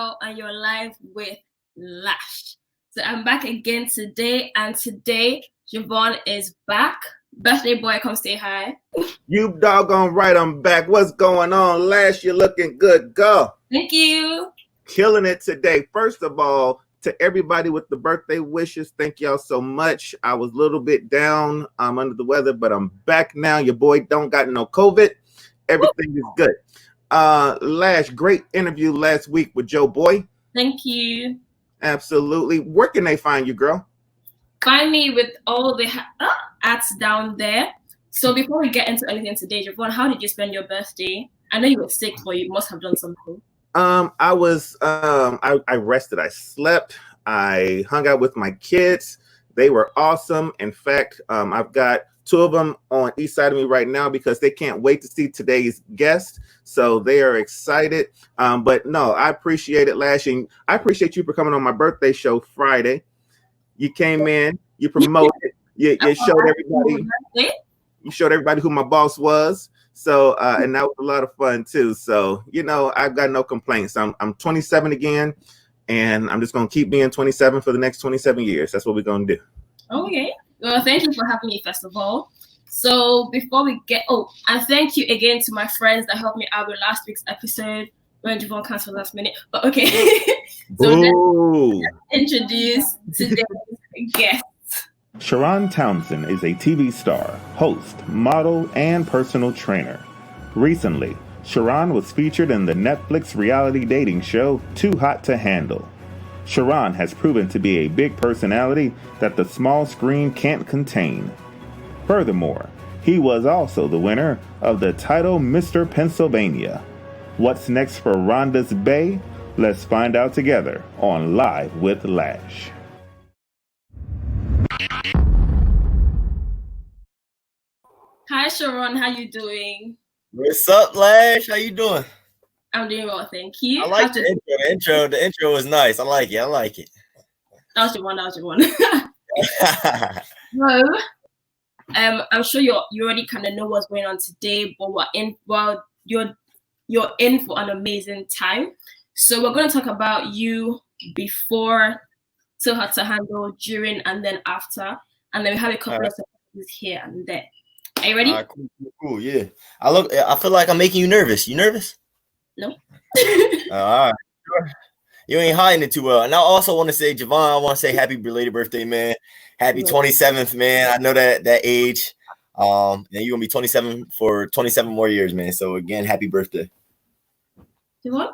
Show, and you're live with Lash. So I'm back again today, and today JeVaughn is back. Birthday boy, come say hi. You doggone right, I'm back. What's going on, Lash? You're looking good, girl. Thank you. Killing it today. First of all, to everybody with the birthday wishes, thank y'all so much. I was a little bit down, under the weather, but I'm back now. Your boy don't got no COVID. Everything is good. Lash, great interview last week with Joe Boy. Thank you. Absolutely. Where can they find you, girl? Find me with all the ads down there. So before we get into anything today, JeVaughn, how did you spend your birthday? I know you were sick, but you must have done something. I rested. I slept. I hung out with my kids. They were awesome. In fact, I've got two of them on each side of me right now because they can't wait to see today's guest. So they are excited. But no, I appreciate it, Lashing. I appreciate you for coming on my birthday show Friday. You came in, you promoted, you showed everybody. You showed everybody who my boss was. So, and that was a lot of fun too. So, you know, I've got no complaints. I'm 27 again, and I'm just going to keep being 27 for the next 27 years. That's what we're going to do. Okay. Well, thank you for having me, first of all. So before we get, and thank you again to my friends that helped me out with last week's episode when JeVaughn canceled last minute. But okay. So let's introduce today's guest. Sharron Townsend is a TV star, host, model, and personal trainer. Recently, Sharron was featured in the Netflix reality dating show Too Hot to Handle. Sharron has proven to be a big personality that the small screen can't contain. Furthermore, he was also the winner of the title Mr. Pennsylvania. What's next for Rhonda's Bay? Let's find out together on Live with Lash. Hi, Sharron. How you doing? What's up, Lash? How you doing? I'm doing well, thank you. I like the intro. The intro was nice. I like it. That was your one. Well, I'm sure you already kind of know what's going on today, but you're in for an amazing time. So we're going to talk about you before, Too Hot to Handle, during, and then after, and then we have a couple of surprises here and there. Are you ready? Cool. Yeah. I feel like I'm making you nervous. You nervous? No. All right. Sure. You ain't hiding it too well. And I also want to say, JeVaughn, I want to say happy belated birthday, man. Happy 27th, man. I know that age. And you're gonna be 27 for 27 more years, man. So again, happy birthday. JeVaughn?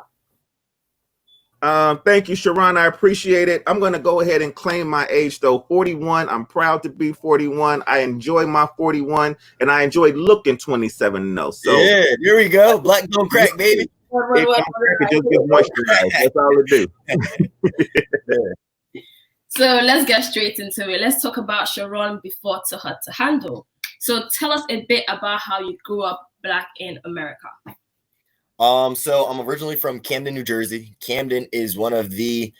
Thank you, Sharron. I appreciate it. I'm going to go ahead and claim my age, though. 41. I'm proud to be 41. I enjoy my 41, and I enjoy looking 27. No, so yeah, there we go. Black don't crack, baby. It just gets moisturized. That's all it do. So let's get straight into it. Let's talk about Sharron before Too Hot to Handle. So tell us a bit about how you grew up Black in America. So I'm originally from Camden, New Jersey. Camden is one of the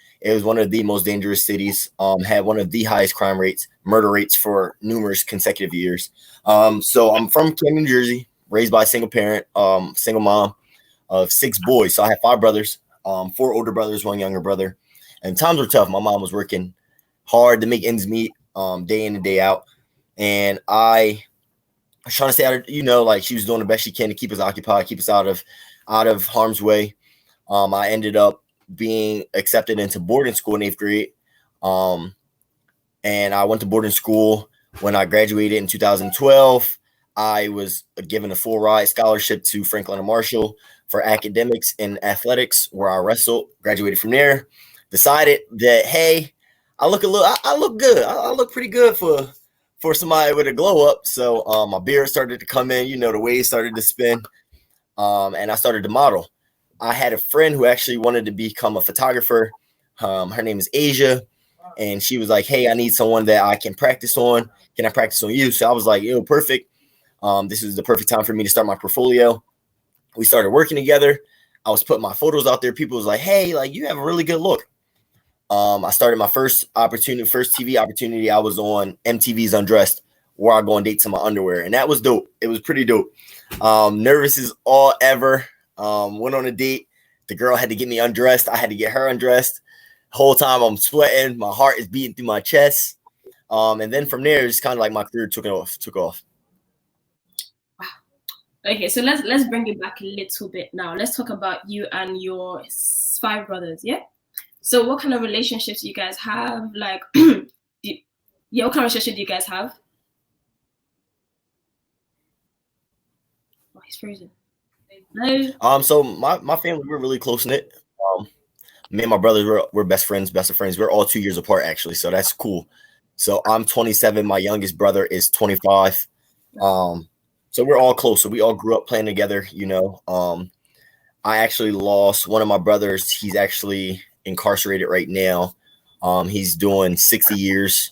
most dangerous cities. Had one of the highest crime rates, murder rates for numerous consecutive years. So I'm from Camden, New Jersey, raised by a single parent, single mom of 6 boys. So I had 5 brothers, 4 older brothers, 1 younger brother. And times were tough. My mom was working hard to make ends meet, day in and day out. And I was trying to stay out of, like she was doing the best she can to keep us occupied, keep us out of harm's way. I ended up being accepted into boarding school in 8th grade. And I went to boarding school. When I graduated in 2012, I was given a full ride scholarship to Franklin and Marshall for academics and athletics, where I wrestled, graduated from there, decided that, hey, I look good. I look pretty good for somebody with a glow up. So my beard started to come in, the waves started to spin. And I started to model. I had a friend who actually wanted to become a photographer. Her name is Asia. And she was like, hey, I need someone that I can practice on. Can I practice on you? So I was like, perfect. This is the perfect time for me to start my portfolio. We started working together. I was putting my photos out there. People was like, hey, you have a really good look. I started my first TV opportunity. I was on MTV's Undressed, where I go on dates in my underwear. And that was dope. It was pretty dope. Nervous as all ever. Went on a date. The girl had to get me undressed. I had to get her undressed. Whole time I'm sweating. My heart is beating through my chest. And then from there, it's kind of like my career took off. Wow. Okay, so let's bring it back a little bit now. Let's talk about you and your 5 brothers. Yeah. So what kind of relationships do you guys have? Like, what kind of relationship do you guys have? Oh, he's frozen. No. So my family, we're really close knit. Me and my brothers, we're best of friends. We're all 2 years apart, actually, so that's cool. So I'm 27. My youngest brother is 25. So we're all close. So we all grew up playing together, you know. I actually lost one of my brothers. He's actually incarcerated right now. He's doing 60 years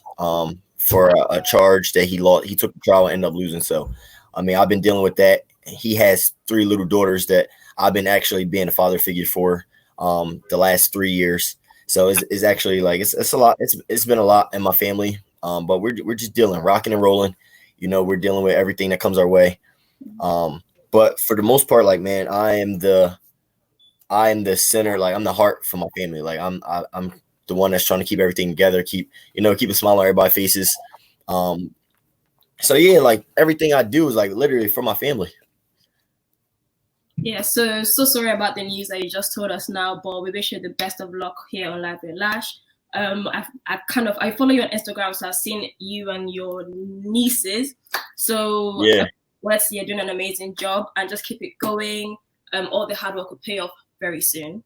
for a charge that he lost. He took the trial and ended up losing. So, I mean, I've been dealing with that. He has 3 little daughters that I've been actually being a father figure for the last 3 years. So it's actually like it's a lot. It's been a lot in my family. But we're just rocking and rolling. You know, we're dealing with everything that comes our way. But for the most part, like, man, I am the center. Like, I'm the heart for my family. Like, I'm the one that's trying to keep everything together, keep a smile on everybody's faces. So yeah, like everything I do is like literally for my family. Yeah, so sorry about the news that you just told us now, but we wish you the best of luck here on Live with Lash. I follow you on Instagram, so I've seen you and your nieces. So yeah, you're doing an amazing job, and just keep it going. All the hard work will pay off very soon.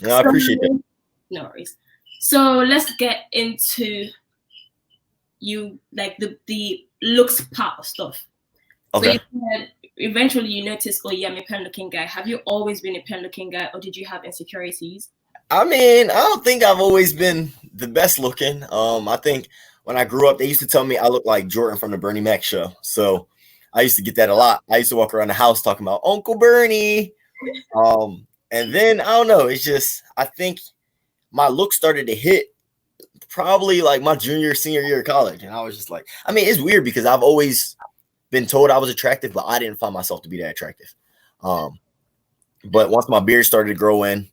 No, I appreciate that. No worries. So let's get into you, like the looks part of stuff. Okay. So you said eventually you noticed, oh yeah, I'm a pen looking guy. Have you always been a pen looking guy, or did you have insecurities? I mean, I don't think I've always been the best looking. I think when I grew up, they used to tell me I looked like Jordan from the Bernie Mac show. So I used to get that a lot. I used to walk around the house talking about Uncle Bernie. And then I don't know. It's just, I think my look started to hit probably like my senior year of college. And I was just like, I mean, it's weird because I've always been told I was attractive, but I didn't find myself to be that attractive. But once my beard started to grow in,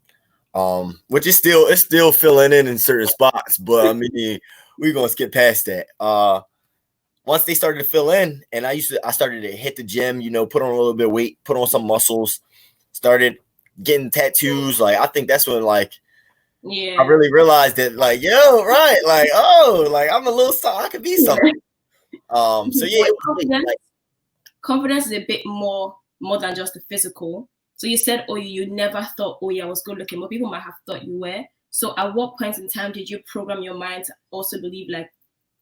which is still filling in certain spots, but I mean, we're gonna skip past that. Once they started to fill in, and I started to hit the gym, you know, put on a little bit of weight, put on some muscles, started getting tattoos. Like, I think that's when, like, yeah, I really realized that, like, yo, right, like, oh, like I'm a little I could be something. So yeah, confidence is a bit more than just the physical. So you said, oh, you never thought, oh yeah, I was good looking, but people might have thought you were. So at what point in time did you program your mind to also believe like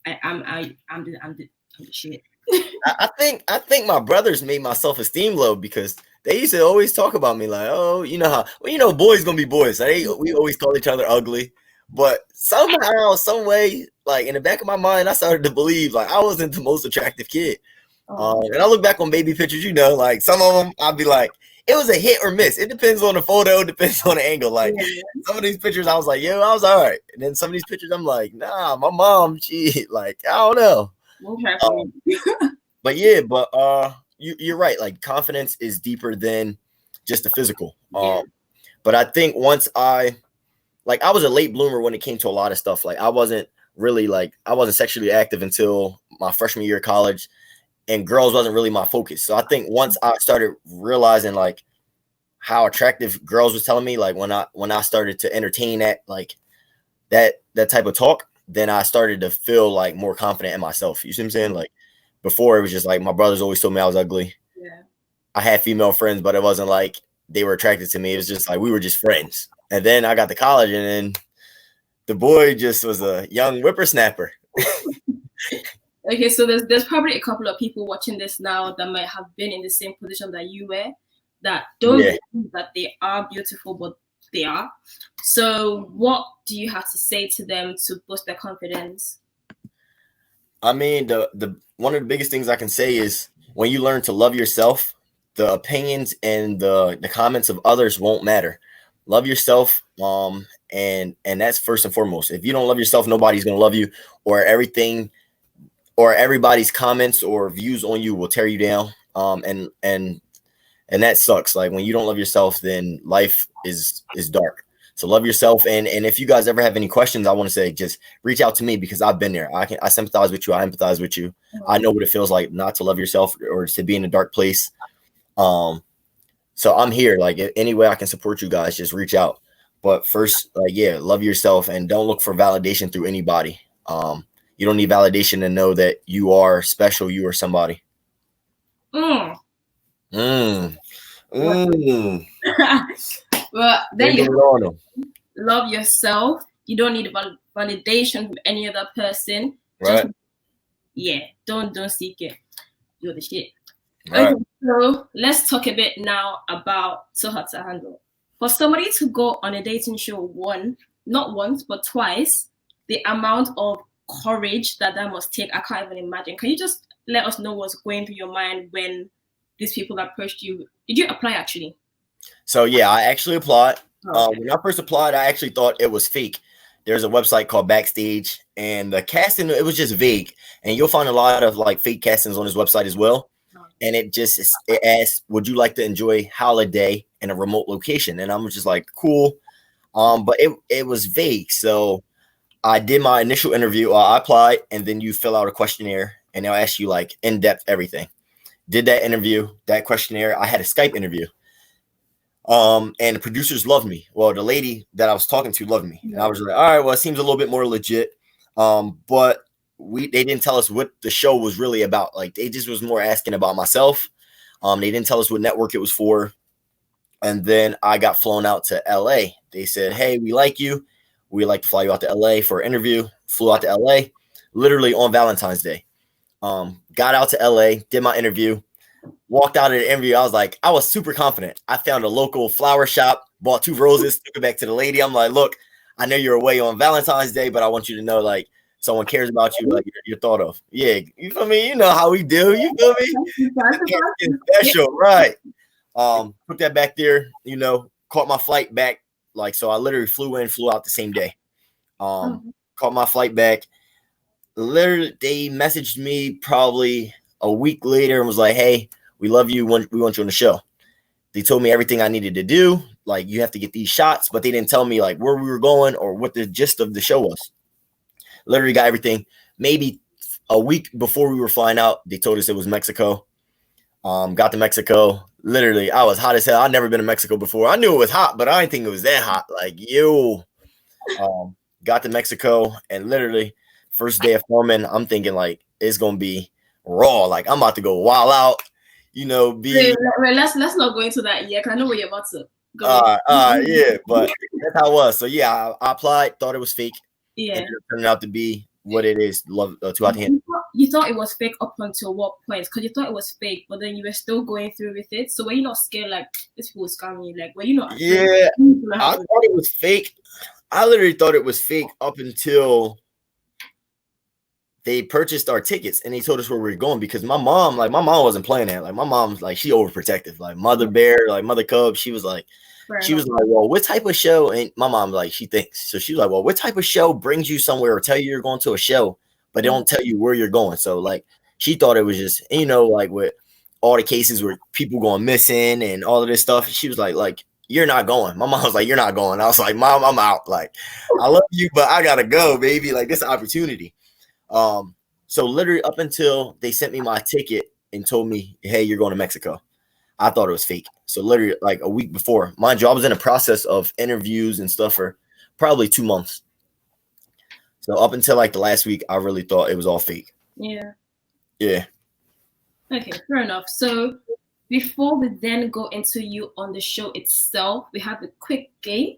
I'm the shit? I think my brothers made my self-esteem low because they used to always talk about me like, oh, you know how, well, you know, boys gonna be boys. So we always call each other ugly. But somehow, some way, like in the back of my mind, I started to believe like I wasn't the most attractive kid. And I look back on baby pictures, you know, like some of them I'd be like, it was a hit or miss. It depends on the photo, it depends on the angle. Like some of these pictures, I was like, yo, I was all right. And then some of these pictures, I'm like, nah, my mom, she like, I don't know. But yeah, you're right. Like confidence is deeper than just the physical. But I think once I was a late bloomer when it came to a lot of stuff. Like I wasn't sexually active until my freshman year of college. And girls wasn't really my focus. So I think once I started realizing like how attractive girls was telling me, like when I started to entertain that, like that type of talk, then I started to feel like more confident in myself. You see what I'm saying? Like before it was just like my brothers always told me I was ugly. Yeah. I had female friends, but it wasn't like they were attracted to me. It was just like we were just friends. And then I got to college and then the boy just was a young whippersnapper. Okay, so there's probably a couple of people watching this now that might have been in the same position that you were, that don't believe that they are beautiful, but they are. So what do you have to say to them to boost their confidence? I mean, the one of the biggest things I can say is when you learn to love yourself, the opinions and the comments of others won't matter. Love yourself, and that's first and foremost. If you don't love yourself, nobody's gonna love you, or everybody's comments or views on you will tear you down. And And that sucks. Like when you don't love yourself, then life is dark. So love yourself. And if you guys ever have any questions, I want to say just reach out to me because I've been there. I sympathize with you. I empathize with you. I know what it feels like not to love yourself or to be in a dark place. So I'm here. Like any way I can support you guys, just reach out. But first, love yourself and don't look for validation through anybody. You don't need validation to know that you are special. You are somebody. Well, then love yourself. You don't need validation from any other person. Right. Don't seek it. You're the shit. Right. Okay, so let's talk a bit now about Too Hot to Handle. For somebody to go on a dating show not once, but twice, the amount of courage that must take, I can't even imagine. Can you just let us know what's going through your mind when these people approached you? Did you apply actually? So yeah, I actually applied. Okay. When I first applied, I actually thought it was fake. There's a website called Backstage, and the casting, it was just vague. And you'll find a lot of like fake castings on this website as well. And it asks, would you like to enjoy holiday in a remote location? And I'm just like, cool. But it was vague. So I did my initial interview. I applied, and then you fill out a questionnaire, and they'll ask you like in-depth everything. Did that interview, that questionnaire. I had a Skype interview. And the producers loved me. Well, the lady that I was talking to loved me. And I was like, all right, well, it seems a little bit more legit. But they didn't tell us what the show was really about. Like they just was more asking about myself. They didn't tell us what network it was for. And then I got flown out to LA. They said, hey, we like you. We'd like to fly you out to LA for an interview. Flew out to LA literally on Valentine's Day. Got out to LA, did my interview, walked out of the interview. I was super confident. I found a local flower shop, bought 2 roses, took it back to the lady. I'm like, look, I know you're away on Valentine's Day, but I want you to know, like, someone cares about you, like you're thought of. Yeah, you feel me? You know how we do. You feel me? It's special, right? Put that back there. Caught my flight back. Like, so I literally flew out the same day. Caught my flight back. Literally, they messaged me probably a week later and was like, hey, we love you. We want you on the show. They told me everything I needed to do. Like, you have to get these shots, but they didn't tell me like where we were going or what the gist of the show was. Literally got everything. Maybe a week before we were flying out, they told us it was Mexico. Got to Mexico. Literally, I was hot as hell. I'd never been to Mexico before. I knew it was hot, but I didn't think it was that hot. Like, got to Mexico, and literally, first day of filming, I'm thinking like it's gonna be raw. Like I'm about to go wild out. Wait, let's not go into that yet. Cause I know where you're about to go. Yeah, but that's how it was. So yeah, I applied, thought it was fake. Yeah, and it turned out to be what it is. Love Too Hot to Handle. You thought it was fake up until what point? Because you thought it was fake, but then you were still going through with it. So were you not scared? Like this people was scamming you? Like were you not? Yeah, I thought it was fake. I literally thought it was fake up until they purchased our tickets and they told us where we were going, because my mom wasn't playing that. Like my mom's like, she overprotective, like mother bear, like mother cub. She was like, well, what type of show? And my mom, like, she thinks, so she was like, well, what type of show brings you somewhere or tell you you're going to a show, but they don't tell you where you're going. So like, she thought it was just, like with all the cases where people going missing and all of this stuff. She was like, you're not going. My mom was like, you're not going. I was like, Mom, I'm out. Like, I love you, but I gotta go, baby. Like, this is an opportunity. So literally up until they sent me my ticket and told me, hey, you're going to Mexico, I thought it was fake. So literally like a week before, mind you, I was in a process of interviews and stuff for probably 2 months. So up until like the last week, I really thought it was all fake. Yeah. Yeah. Okay, fair enough. So before we then go into you on the show itself, we have a quick game.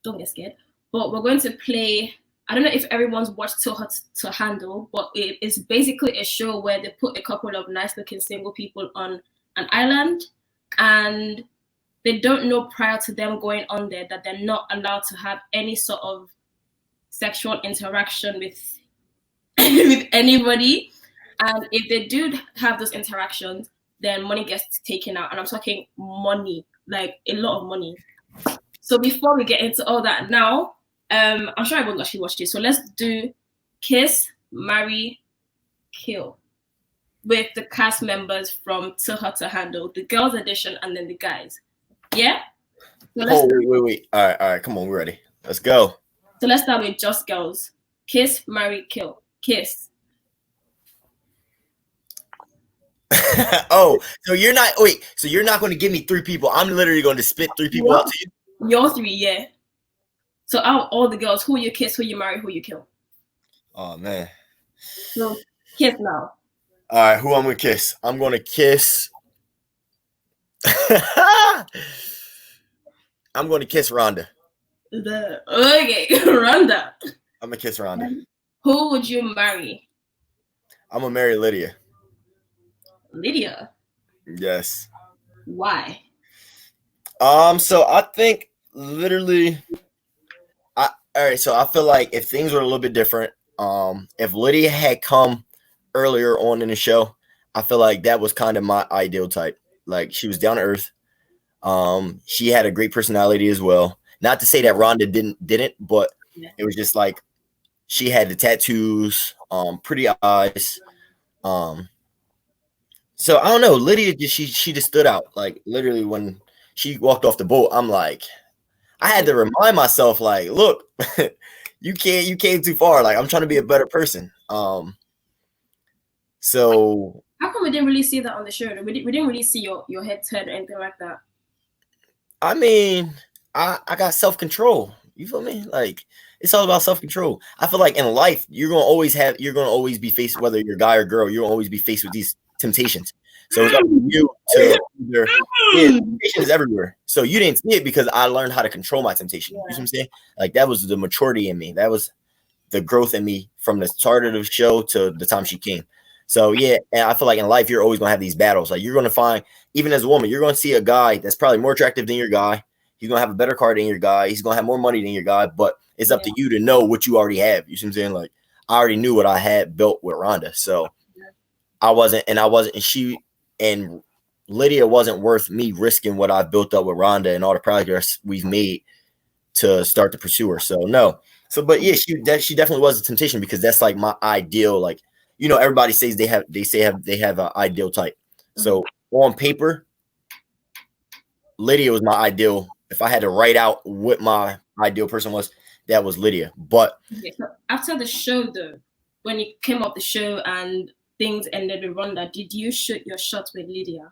Don't get scared. But we're going to play. I don't know if everyone's watched Too Hot to Handle, but it is basically a show where they put a couple of nice-looking single people on an island, and they don't know prior to them going on there that they're not allowed to have any sort of sexual interaction with anybody. And if they do have those interactions, then money gets taken out. And I'm talking money, like a lot of money. So before we get into all that now, I'm sure everyone actually watched it. So let's do Kiss, Marry, Kill. with the cast members from Too Hot to Handle, the girls edition, and then the guys. Yeah? So wait. All right. Come on, we're ready. Let's go. So let's start with just girls. Kiss, marry, kill. Kiss. Oh, so you're not going to give me 3 people. I'm literally going to spit 3 people out to you. Your 3, yeah. So out of all the girls, who you kiss, who you marry, who you kill. Oh man. So kiss now. All right, who I'm gonna kiss? I'm gonna kiss. I'm gonna kiss Rhonda. Okay, Rhonda. I'm gonna kiss Rhonda. Who would you marry? I'm gonna marry Lydia. Lydia. Yes. Why? So I think literally, all right. So I feel like if things were a little bit different, if Lydia had come earlier on in the show, I feel like that was kind of my ideal type. Like she was down to earth. She had a great personality as well. Not to say that Rhonda didn't, but it was just like she had the tattoos, pretty eyes. So I don't know. Lydia she just stood out. Like literally when she walked off the boat, I'm like, I had to remind myself, like, look, you came too far. Like I'm trying to be a better person. So how come we didn't really see that on the show? We didn't really see your head turn or anything like that. I mean, I got self-control. You feel me? Like it's all about self-control. I feel like in life, you're gonna always be faced, whether you're a guy or girl, you're gonna always be faced with these temptations. So it's up to you to either temptation is everywhere. So you didn't see it because I learned how to control my temptation. You know what I'm saying? Like that was the maturity in me. That was the growth in me from the start of the show to the time she came. So yeah, and I feel like in life you're always gonna have these battles. Like you're gonna find, even as a woman, you're gonna see a guy that's probably more attractive than your guy. He's gonna have a better car than your guy. He's gonna have more money than your guy. But it's up to you to know what you already have. You see what I'm saying? Like I already knew what I had built with Rhonda. So she and Lydia wasn't worth me risking what I've built up with Rhonda and all the progress we've made to start to pursue her. So no. So but yeah, she definitely was a temptation because that's like my ideal, like, you know, everybody says they have an ideal type. So on paper, Lydia was my ideal. If I had to write out what my ideal person was, that was Lydia. But so after the show, though, when you came off the show and things ended with Rhonda, did you shoot your shot with Lydia?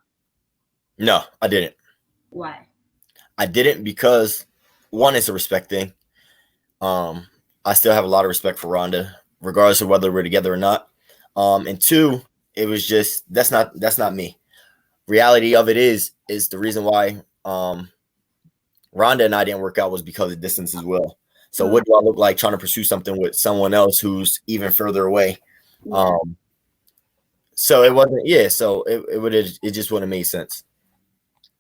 No, I didn't. Why? I didn't because one, it's a respect thing. I still have a lot of respect for Rhonda, regardless of whether we're together or not. And two, it was just that's not me. Reality of it is the reason why Rhonda and I didn't work out was because of distance as well. So what do I look like trying to pursue something with someone else who's even further away? So it wasn't. Yeah. So it just wouldn't make sense.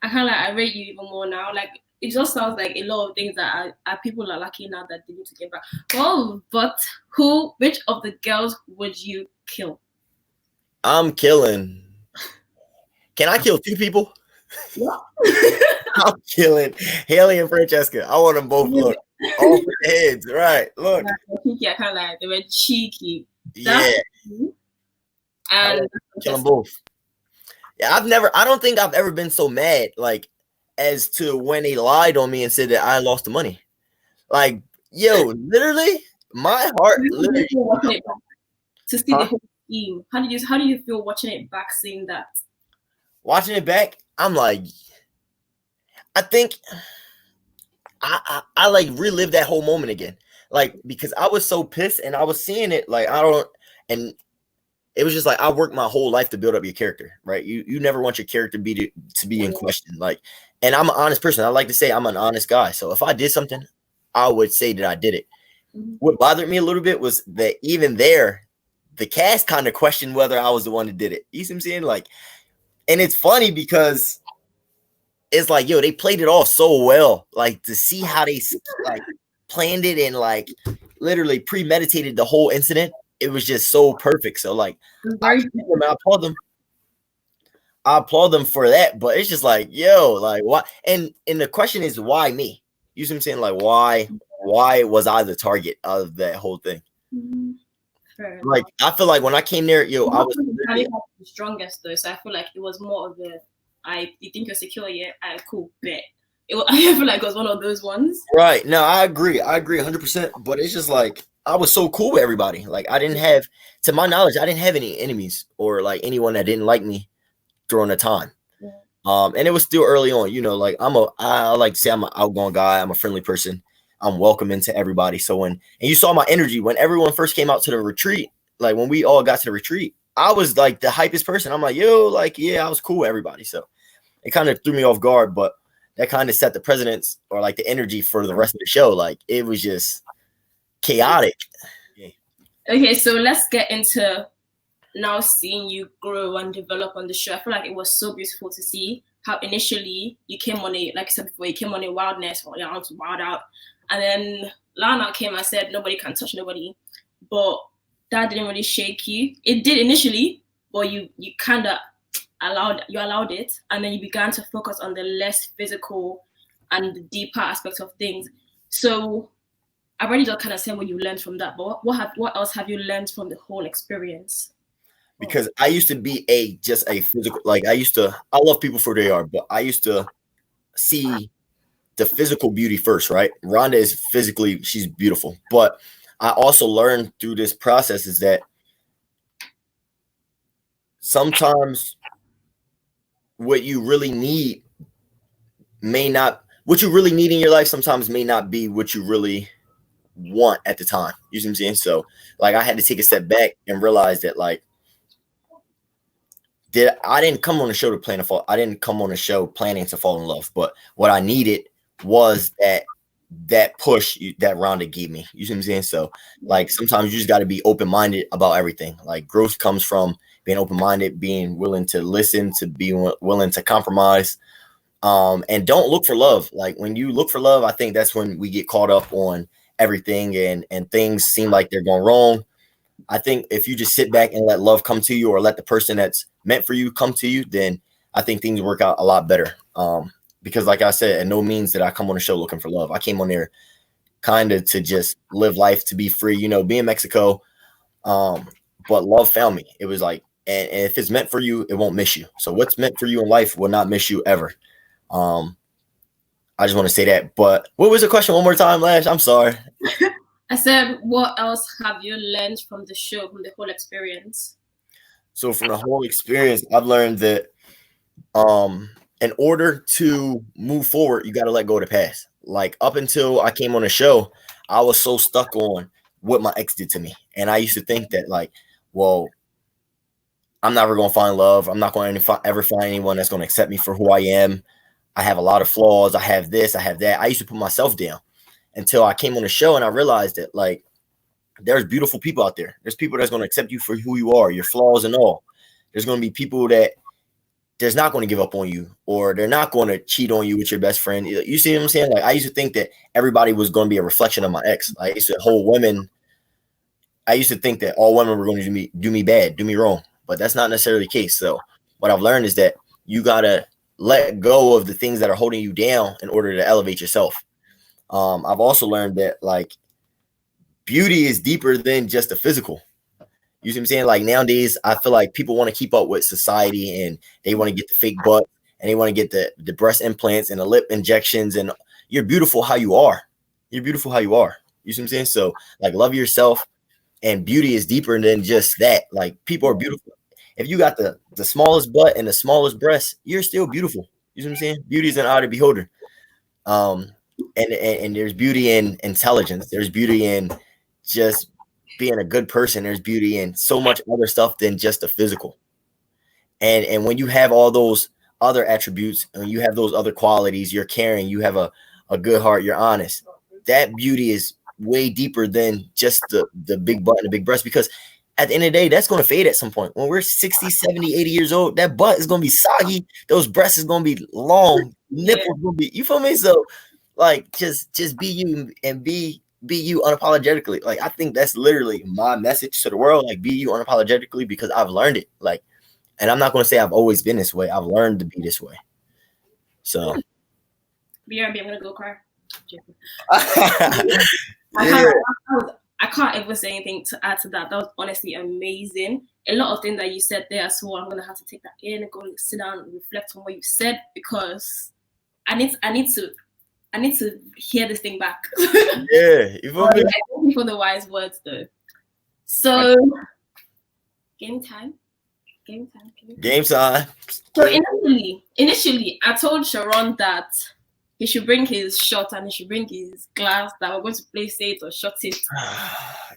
I rate you even more now. Like it just sounds like a lot of things that are people are lucky now that they need to get back. Oh, but which of the girls would you kill? I'm killing. Can I kill 2 people? Yeah. I'm killing Haley and Francesca. I want them both. Look, all with the heads, right? Look. I kind of like they were cheeky. Yeah. And kill them both. Yeah, I don't think I've ever been so mad, like, as to when they lied on me and said that I lost the money. Like, yo, literally, my heart literally. To see the whole scheme. How do you feel watching it back, seeing that? Watching it back, I'm like, I think I like relive that whole moment again. Like, because I was so pissed and I was seeing it, like, and it was just like, I worked my whole life to build up your character, right? You never want your character to be in question. Like, and I'm an honest person. I like to say I'm an honest guy. So if I did something, I would say that I did it. What bothered me a little bit was that even there, the cast kind of questioned whether I was the one that did it. You see what I'm saying? Like, and it's funny because it's like, yo, they played it off so well. Like, to see how they like planned it and like literally premeditated the whole incident. It was just so perfect. So like, I applaud them. I applaud them for that. But it's just like, yo, like, why? And the question is, why me? You see what I'm saying? Like, why was I the target of that whole thing? Like, I feel like when I came there, yo, I was having the strongest though, so I feel like it was more of the you think you're secure, yeah, cool, bet. I feel like it was one of those ones. Right. No, I agree 100%. But it's just like I was so cool with everybody. Like I didn't have, to my knowledge, I didn't have any enemies or like anyone that didn't like me during the time. Yeah. And it was still early on, you know, like I like to say I'm an outgoing guy. I'm a friendly person. I'm welcoming to everybody. So and you saw my energy when everyone first came out to the retreat, like when we all got to the retreat, I was like the hypest person. I'm like, yo, like, yeah, I was cool with everybody. So it kind of threw me off guard, but that kind of set the precedence or like the energy for the rest of the show. Like it was just chaotic. Okay, so let's get into now seeing you grow and develop on the show. I feel like it was so beautiful to see how initially you came on a, like I said before, you came on a wildness or you to wild out. And then Lana came and said, nobody can touch nobody. But that didn't really shake you. It did initially, but you kind of allowed it. And then you began to focus on the less physical and the deeper aspects of things. So I've already just kind of said what you learned from that, but what else have you learned from the whole experience? Because I used to be just a physical, like I love people for who they are, but I used to see the physical beauty first, right? Rhonda is physically, she's beautiful. But I also learned through this process is that sometimes what you really need what you really need in your life sometimes may not be what you really want at the time. You see what I'm saying? So like I had to take a step back and realize that like, I didn't come on the show I didn't come on the show planning to fall in love, but what I needed was that push that Rhonda gave me. You see what I'm saying? So like sometimes you just got to be open-minded about everything. Like growth comes from being open-minded, being willing to listen, to be willing to compromise, and don't look for love. Like when you look for love, I think that's when we get caught up on everything and things seem like they're going wrong. I think if you just sit back and let love come to you or let the person that's meant for you come to you, then I think things work out a lot better. Because like I said, at no means did I come on the show looking for love. I came on there kind of to just live life, to be free, you know, be in Mexico. But love found me. It was like, and if it's meant for you, it won't miss you. So what's meant for you in life will not miss you ever. I just want to say that. But what was the question one more time, Lash? I'm sorry. I said, what else have you learned from the show, from the whole experience? So from the whole experience, I've learned that in order to move forward, you got to let go of the past. Like up until I came on the show, I was so stuck on what my ex did to me. And I used to think that like, well, I'm never going to find love. I'm not going to ever find anyone that's going to accept me for who I am. I have a lot of flaws. I have this, I have that. I used to put myself down until I came on the show and I realized that like, there's beautiful people out there. There's people that's going to accept you for who you are, your flaws and all. There's going to be people that there's not going to give up on you, or they're not going to cheat on you with your best friend. You see what I'm saying? Like I used to think that everybody was going to be a reflection of my ex. I used to think that all women were going to do me bad, do me wrong, but that's not necessarily the case. So what I've learned is that you got to let go of the things that are holding you down in order to elevate yourself. I've also learned that like beauty is deeper than just the physical. You see what I'm saying? Like nowadays, I feel like people want to keep up with society and they want to get the fake butt and they want to get the breast implants and the lip injections. And you're beautiful how you are. You're beautiful how you are. You see what I'm saying? So like love yourself, and beauty is deeper than just that. Like people are beautiful. If you got the smallest butt and the smallest breast, you're still beautiful. You see what I'm saying? Beauty is an eye of the beholder. And there's beauty in intelligence. There's beauty in just being a good person. There's beauty in so much other stuff than just the physical. And when you have all those other attributes and you have those other qualities, you're caring, you have a good heart, you're honest. That beauty is way deeper than just the big butt and the big breast, because at the end of the day, that's going to fade at some point. When we're 60, 70, 80 years old, that butt is going to be soggy. Those breasts is going to be long. Nipples will be, you feel me? So like, just be you and be you unapologetically. Like, I think that's literally my message to the world. Like, be you unapologetically, because I've learned it. Like, and I'm not going to say I've always been this way. I've learned to be this way. So. BRB, I'm going to go cry. I can't ever say anything to add to that. That was honestly amazing. A lot of things that you said there as well. I'm gonna have to take that in and go and sit down and reflect on what you said, because I need to hear this thing back. Yeah, you feel me? Thank you for the wise words, though. So, game time. So initially, I told Sharron that he should bring his shot and he should bring his glass, that we're going to place it or shot it.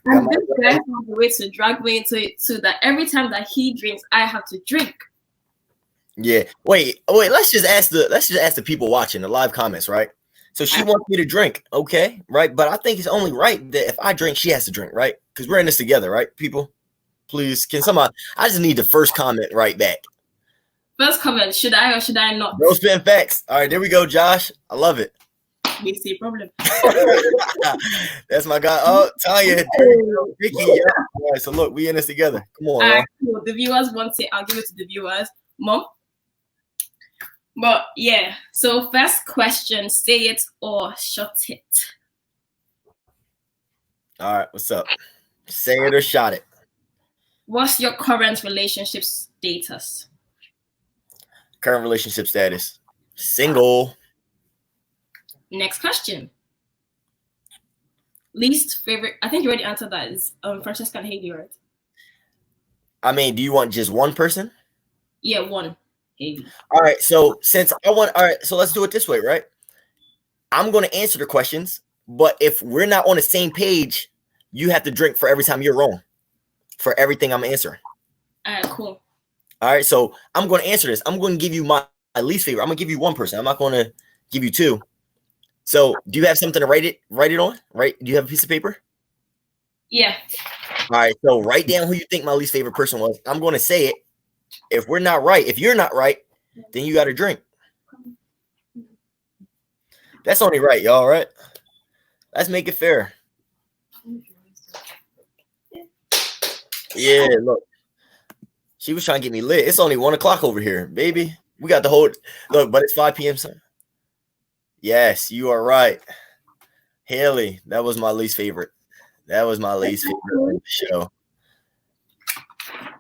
And this guy found a way to drag me into it too, that every time that he drinks, I have to drink. Yeah. Wait. Let's just ask the people watching the live comments, right? So she wants me to drink, okay, right? But I think it's only right that if I drink, she has to drink, right? Because we're in this together, right, people? Please, can somebody? I just need the first comment right back. First comment: should I or should I not? Bro, spin facts. All right, there we go, Josh. I love it. We see a problem. That's my guy. Oh, Tanya, Ricky. Yeah. All right, so look, we in this together. Come on. Cool. The viewers want it. I'll give it to the viewers, Mom. But yeah. So first question: say it or shut it. All right, what's up? Say it or shot it. What's your current relationship status? Current relationship status: single. Next question. Least favorite. I think you already answered that. Is Francesca and Haley, right? I mean, do you want just one person? Yeah, one. Haley. All right. So so let's do it this way, right? I'm going to answer the questions, but if we're not on the same page, you have to drink for every time you're wrong. For everything I'm answering. All right, cool. All right, so I'm going to answer this. I'm going to give you my least favorite. I'm going to give you one person. I'm not going to give you two. So, do you have something to write it on? Right? Do you have a piece of paper? Yeah. All right, so write down who you think my least favorite person was. I'm going to say it. If we're not right, if you're not right, then you got to drink. That's only right, y'all, right? Let's make it fair. Yeah, look. She was trying to get me lit. It's only 1 o'clock over here, baby. We got the whole look, but it's 5 p.m. son. Yes, you are right. Haley, that was my least favorite. That was my least favorite show.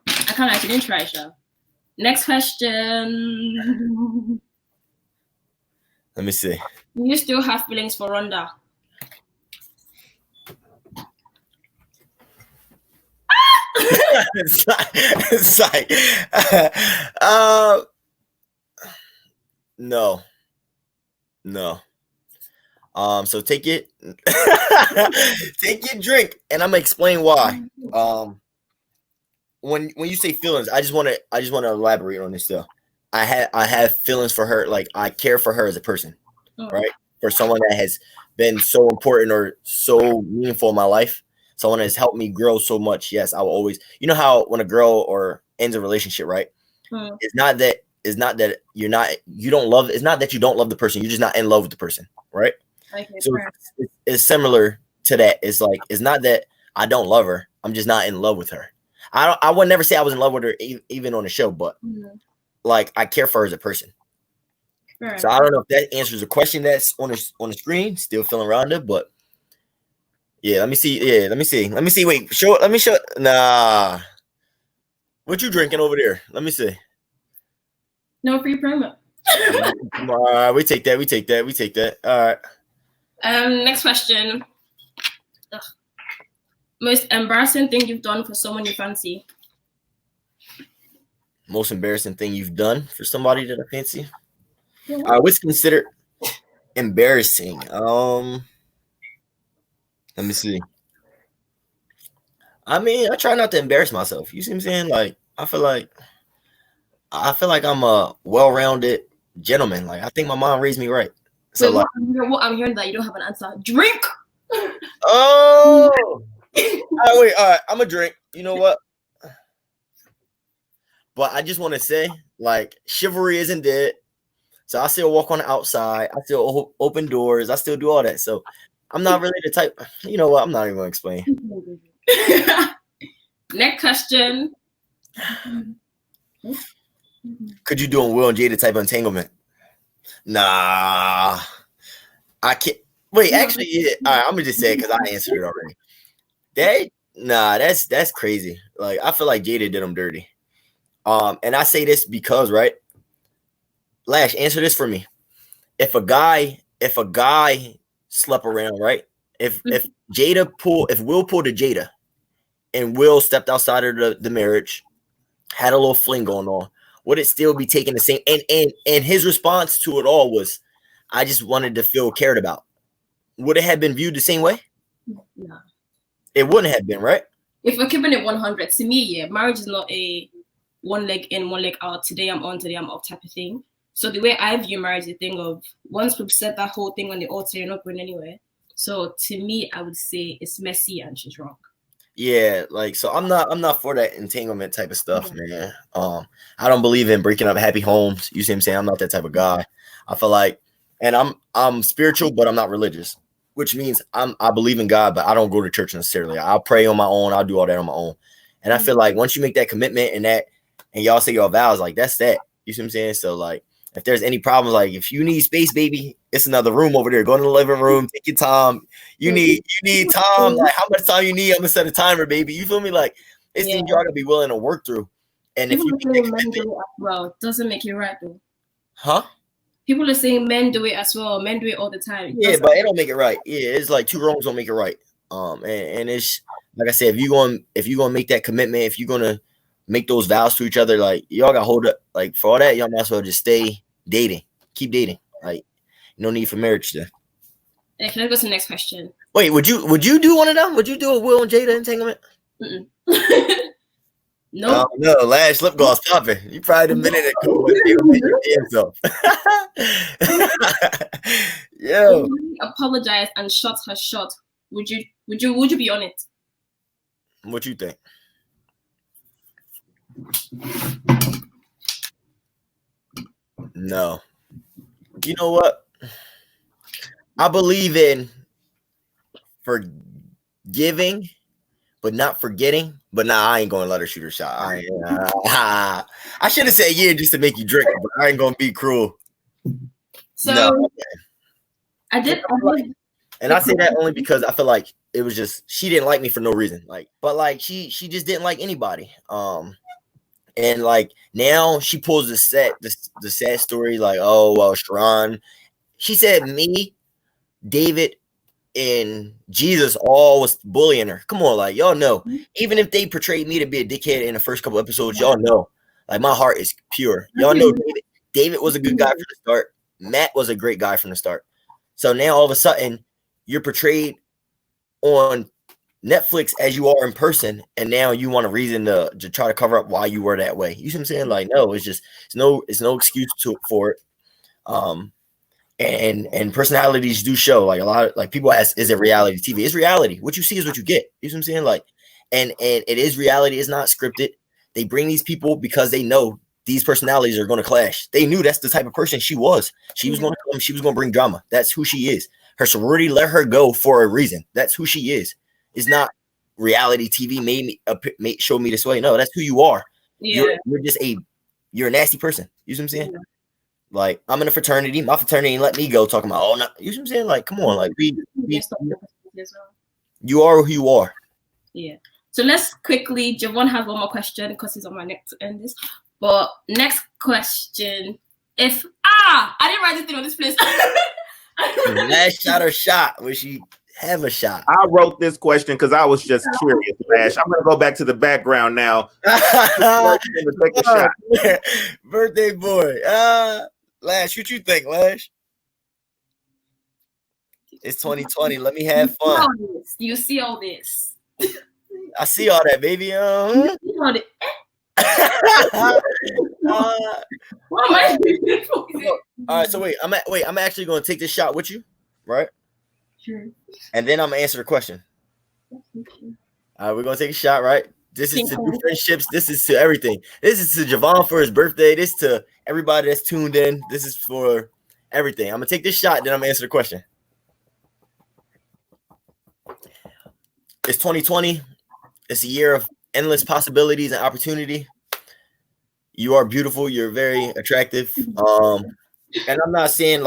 I can't actually didn't try show. Next question. Let me see. Do you still have feelings for Rhonda? it's like no. So take it take your drink, and I'm gonna explain why. When you say feelings, I just want to elaborate on this though. I have feelings for her, like I care for her as a person, right? For someone that has been so important or so meaningful in my life. Someone has helped me grow so much. Yes, I will always. You know how when a girl or ends a relationship, right? It's not that you don't love. It's not that you don't love the person. You're just not in love with the person, right? Okay, so it's similar to that. It's like it's not that I don't love her. I'm just not in love with her. I would never say I was in love with her even on the show, but like I care for her as a person. Right. So I don't know if that answers the question that's on the screen. Still feeling Rhonda, but. Yeah, let me see. Wait, let me show. Nah. What you drinking over there? Let me see. No free promo. All right, we take that. All right. Next question. Ugh. Most embarrassing thing you've done for someone you fancy? Most embarrassing thing you've done for somebody that I fancy? What's considered embarrassing? Let me see. I mean, I try not to embarrass myself. You see what I'm saying? Like, I feel like I'm a well-rounded gentleman. Like, I think my mom raised me right. So, what I'm hearing that you don't have an answer. Drink. Oh. All right. I'm a drink. You know what? But I just want to say, like, chivalry isn't dead. So I still walk on the outside. I still open doors. I still do all that. So. I'm not really the type. You know what? I'm not even going to explain. Next question. Could you do a Will and Jada type of entanglement? Nah. I can't. Wait, actually, yeah. All right, I'm going to just say it because I answered it already. That's crazy. Like, I feel like Jada did him dirty. And I say this because, right? Lash, answer this for me. If a guy slept around, right? If Will pulled a Jada and Will stepped outside of the marriage, had a little fling going on, would it still be taking the same? And his response to it all was, I just wanted to feel cared about. Would it have been viewed the same way? No. It wouldn't have been, right? If we're keeping it 100, to me, yeah, marriage is not a one leg in, one leg out. Today I'm on, today I'm off type of thing. So the way I view marriage is a thing of, once we've said that whole thing on the altar, you're not going anywhere. So to me, I would say it's messy and she's wrong. Yeah, like, so I'm not for that entanglement type of stuff, man. I don't believe in breaking up happy homes. You see what I'm saying? I'm not that type of guy. I feel like, and I'm spiritual, but I'm not religious, which means I believe in God, but I don't go to church necessarily. I'll pray on my own. I'll do all that on my own. And I feel like once you make that commitment and y'all say your vows, like, that's that. You see what I'm saying? So, like, if there's any problems, like, if you need space, baby, it's another room over there. Go in the living room, take your time. You need time. Like, how much time you need? I'm gonna set a timer, baby. You feel me? Like, it's things you gotta be willing to work through. And people if you men do it as well, doesn't make it right though. Huh? People are saying men do it as well. Men do it all the time. Yeah, but it don't make it right. Yeah, it's like two wrongs don't make it right. And it's like I said, if you're gonna make that commitment, if you're gonna make those vows to each other, like, y'all gotta hold up. Like, for all that, y'all might as well just stay dating. Keep dating. Like, no need for marriage there. Yeah, can I go to the next question? Wait, would you do one of them? Would you do a Will and Jada entanglement? No. No, Lash lip gloss popping. You probably a minute ago with your damn self. Yo. If you apologize and shot her shot, would you be on it? What you think? No. You know what? I believe in forgiving, but not forgetting. But nah, I ain't gonna let her shoot her shot. I should have said yeah just to make you drink, but I ain't gonna be cruel. So no. I did. And I say that only because I feel like it was just she didn't like me for no reason. Like, but like she just didn't like anybody. And like now she pulls the sad story, like, oh well, Sharron. She said me, David, and Jesus all was bullying her. Come on, like, y'all know. Even if they portrayed me to be a dickhead in the first couple episodes, y'all know. Like, my heart is pure. Y'all know David was a good guy from the start. Matt was a great guy from the start. So now all of a sudden you're portrayed on Netflix as you are in person, and now you want a reason to try to cover up why you were that way. You see what I'm saying? Like, no, it's no excuse for it. And personalities do show, like, a lot of, like, people ask, is it reality TV? It's reality. What you see is what you get. You see what I'm saying? Like, and it is reality. It's not scripted. They bring these people because they know these personalities are going to clash. They knew that's the type of person she was. She was going to come. She was going to bring drama. That's who she is. Her sorority let her go for a reason. That's who she is. It's not reality TV made show me this way. No, that's who you are. Yeah. You're just you're a nasty person. You see what I'm saying? Yeah. Like, I'm in a fraternity. My fraternity ain't let me go talking about, oh, no. You see what I'm saying? Like, come on. Like, you are who you are. Yeah. So let's quickly, JeVaughn has one more question because he's on my neck to end this. But next question, I didn't write anything on this place. Lash shot her shot. Will she have a shot? I wrote this question because I was just curious, Lash. I'm going to go back to the background now. Take a shot. Birthday boy. Lash, what you think, Lash? It's 2020. Let me have fun. You see all this. I see all that, baby. What am I doing? All right, so I'm actually going to take this shot with you, right? Sure. And then I'm going to answer the question. All right, we're going to take a shot, right? This is to new friendships. This is to everything. This is to JeVaughn for his birthday. This is to everybody that's tuned in. This is for everything. I'm going to take this shot, then I'm going to answer the question. It's 2020. It's a year of endless possibilities and opportunity. You are beautiful. You're very attractive. And I'm not saying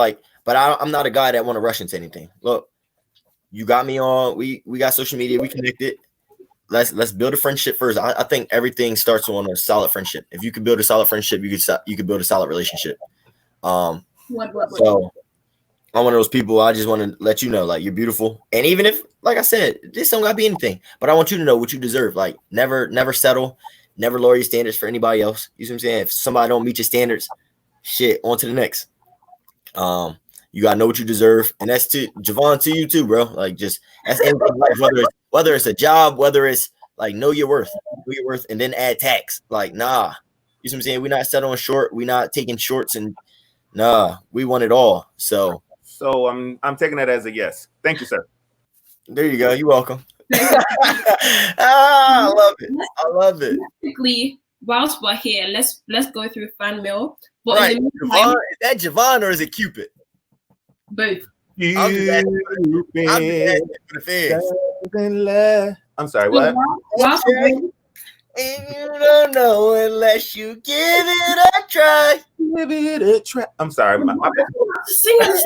but I'm not a guy that want to rush into anything. Look, you got me on. We got social media. We connected. let's build a friendship first. I think everything starts on a solid friendship. If you can build a solid friendship, you could build a solid relationship. So I'm one of those people. I just want to let you know, like, you're beautiful, and even if, like I said, this don't gotta be anything, but I want you to know what you deserve. Like, never settle, never lower your standards for anybody else. You see what I'm saying? If somebody don't meet your standards, shit, on to the next. You gotta know what you deserve, and that's to JeVaughn, to you too, bro. Like, just that's anything in life, whether it's a job, whether it's like know your worth, and then add tax. Like, nah, you see what I'm saying? We're not settling short. We're not taking shorts, and nah, we want it all. So I'm taking that as a yes. Thank you, sir. There you go. You're welcome. I love it. I love it. Basically, whilst we're here, let's go through fan mail. But Right, in the meantime, JeVaughn, is that JeVaughn or is it Cupid? both. I'm just asking for the fans. I'm sorry, So what? whilst we're going, And you don't know unless you give it a try. Give it a try. I'm sorry. My sing this.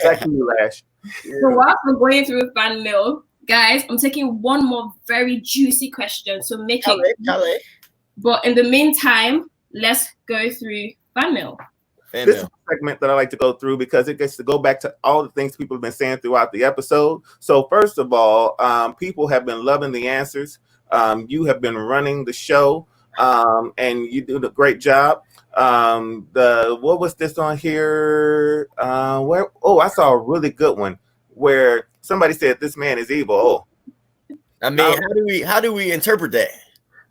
back to you, Lash. So whilst we're going through fan mail, guys, I'm taking one more very juicy question. So make it. But in the meantime, let's go through fan mail. This is a segment that I like to go through because it gets to go back to all the things people have been saying throughout the episode. So first of all, people have been loving the answers. You have been running the show, and you do a great job. What was this on here? I saw a really good one where somebody said this man is evil. Oh, I mean, how do we interpret that?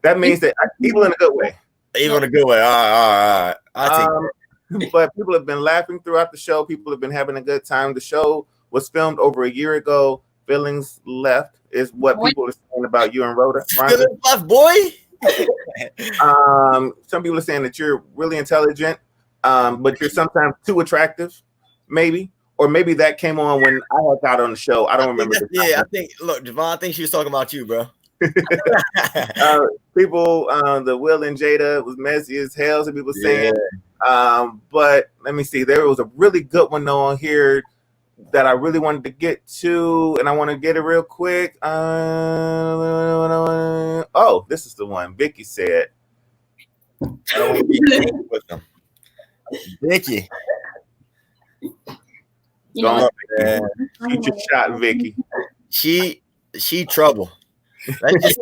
That means that evil in a good way. Evil in a good way. All right. But people have been laughing throughout the show. People have been having a good time. The show was filmed over a year ago. Feelings left is what people are saying about you and Rhoda. Feelings left, boy. Some people are saying that you're really intelligent, but you're sometimes too attractive, maybe. Or maybe that came on when I had got on the show. I don't remember. I think, look, JeVaughn, I think she was talking about you, bro. People, the Will and Jada was messy as hell, some people saying. But let me see. There was a really good one on here that I really wanted to get to, and I want to get it real quick. Oh, this is the one. Vicky said. Vicky. Shoot your shot, Vicky. She trouble. Let's just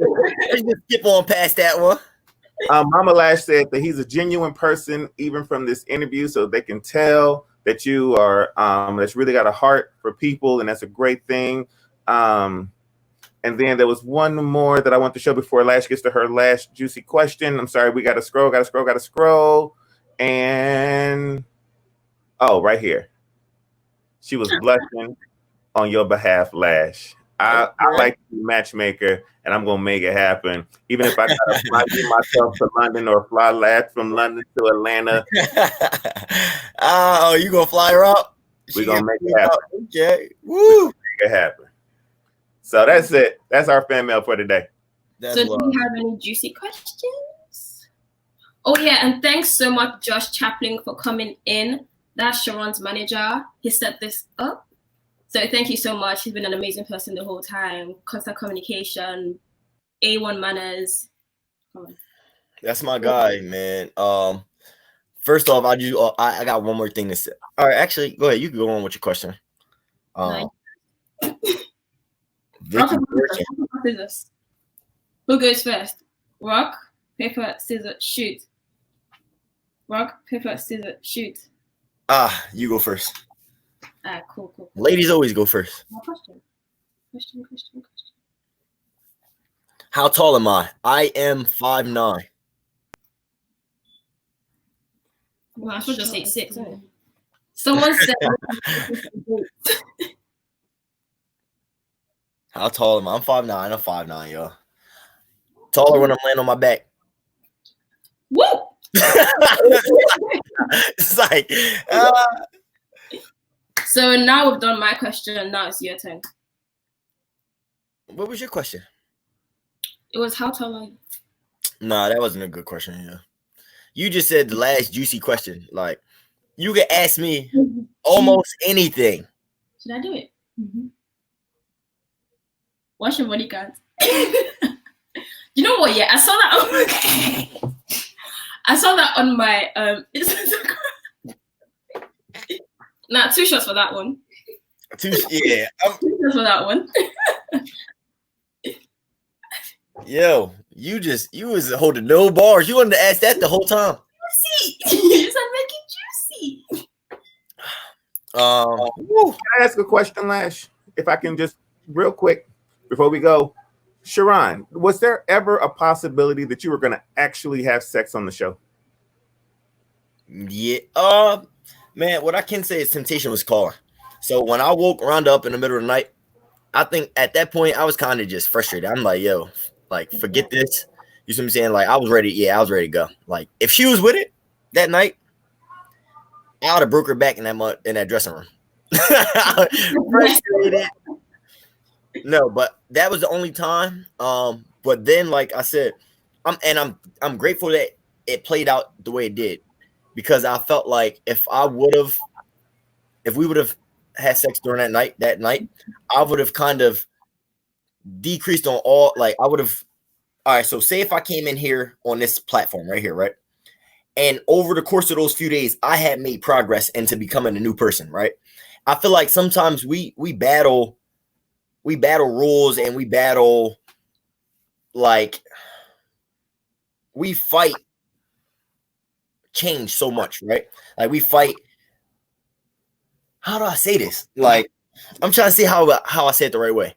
skip on past that one. Mama Lash said that he's a genuine person, even from this interview, so they can tell that you are that's really got a heart for people, and that's a great thing. And then there was one more that I want to show before Lash gets to her last juicy question. I'm sorry, we got to scroll. And right here. She was blushing on your behalf, Lash. I like to be matchmaker, and I'm gonna make it happen. Even if I gotta fly myself to London or fly Lash from London to Atlanta. You gonna fly her out? We're gonna make it happen. Okay. Woo! Make it happen. So that's it. That's our fan mail for today. So do you have any juicy questions? Oh yeah, and thanks so much, Josh Chaplin, for coming in. That's Sharron's manager. He set this up. So thank you so much. He's been an amazing person the whole time. Constant communication, A1 manners. Come on. That's my guy, man. First off, I got one more thing to say. All right, actually, go ahead. You can go on with your question. Vicky, scissors. Who goes first? Rock, paper, scissors, shoot. Rock, paper, scissors, shoot. You go first. Cool. Ladies always go first. Question. How tall am I? I am 5'9". Well, I should just say 6. Someone said. How tall am I? I'm 5'9". I'm 5'9", yo. Taller when I'm laying on my back. Woo! It's like. So now we've done my question. Now it's your turn. What was your question? It was how tall are you? Nah, that wasn't a good question. Yeah, you just said the last juicy question. Like, you could ask me almost anything. Should I do it? Wash your body count. You know what? Yeah, I saw that. I saw that on my Instagram. Nah, 2 shots for that one. Yeah. 2 shots for that one. Yo, you was holding no bars. You wanted to ask that the whole time. Juicy. You said make it juicy. Can I ask a question, Lash? If I can just real quick before we go. Sharron, was there ever a possibility that you were going to actually have sex on the show? Yeah. Man, what I can say is temptation was calling. So when I woke Rhonda up in the middle of the night, I think at that point I was kind of just frustrated. I'm like, yo, like forget this. You see what I'm saying? Like I was ready. Yeah, I was ready to go. Like if she was with it that night, I would have broke her back in that dressing room. Frustrated. No, but that was the only time. But then, like I said, I'm grateful that it played out the way it did, because I felt like if we would have had sex during that night, I would have kind of decreased on all. Like I would have. All right, so say if I came in here on this platform right here, right, and over the course of those few days, I had made progress into becoming a new person, right. I feel like sometimes we battle rules, and we battle, like, we fight change so much, right? Like we fight. How do I say this? Like, I'm trying to see how I say it the right way.